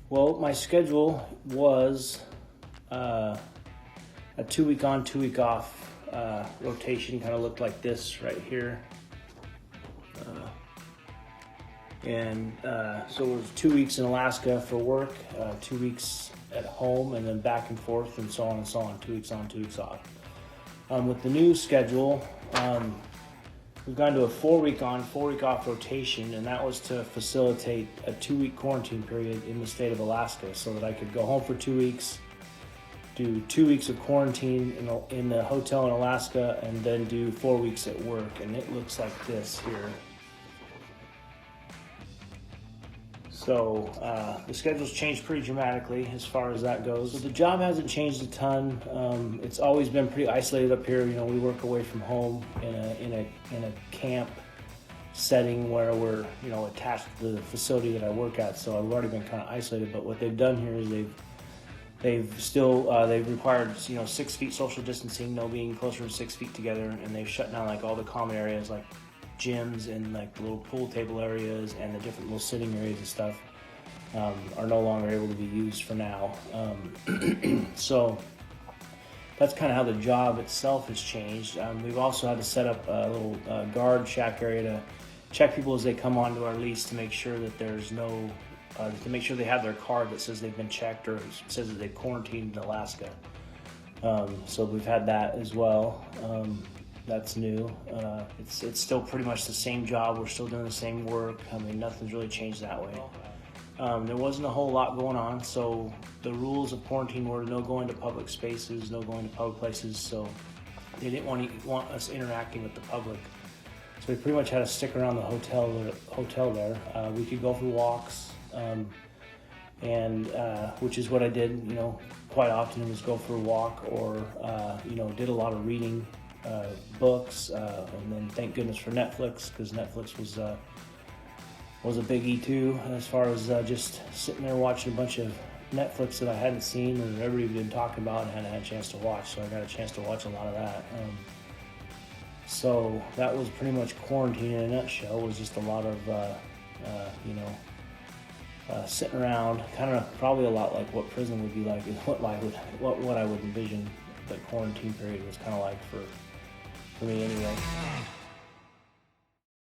Well, my schedule was a 2 week on, 2 week off rotation. Kind of looked like this right here. So it was 2 weeks in Alaska for work, 2 weeks at home, and then back and forth, and so on and so on. 2 weeks on, 2 weeks off. With the new schedule, we've gone to a 4 week on, 4 week off rotation, and that was to facilitate a 2 week quarantine period in the state of Alaska, so that I could go home for 2 weeks, do 2 weeks of quarantine in the hotel in Alaska, and then do 4 weeks at work. And it looks like this here. So the schedule's changed pretty dramatically as far as that goes. But the job hasn't changed a ton. It's always been pretty isolated up here. We work away from home in a camp setting where we're attached to the facility that I work at. So I've already been kind of isolated. But what they've done here is they've required 6 feet social distancing, no being closer than 6 feet together, and they've shut down like all the common areas like gyms and like the little pool table areas and the different little sitting areas and stuff are no longer able to be used for now. So that's kind of how the job itself has changed. We've also had to set up a little guard shack area to check people as they come onto our lease to make sure that there's no to make sure they have their card that says they've been checked or says that they've quarantined in Alaska. So we've had that as well. That's new. It's still pretty much the same job. We're still doing the same work. Nothing's really changed that way. There wasn't a whole lot going on, so the rules of quarantine were no going to public spaces, no going to public places, so they didn't want us interacting with the public. So we pretty much had to stick around the hotel there. We could go for walks, and which is what I did, quite often, was go for a walk, or did a lot of reading books, and then thank goodness for Netflix, because Netflix was a biggie too, as far as just sitting there watching a bunch of Netflix that I hadn't seen or everybody been talking about and hadn't had a chance to watch. So I got a chance to watch a lot of that. So that was pretty much quarantine in a nutshell. It was just a lot of sitting around, kind of probably a lot like what prison would be like, and what I would envision the quarantine period was kind of like for me anyway.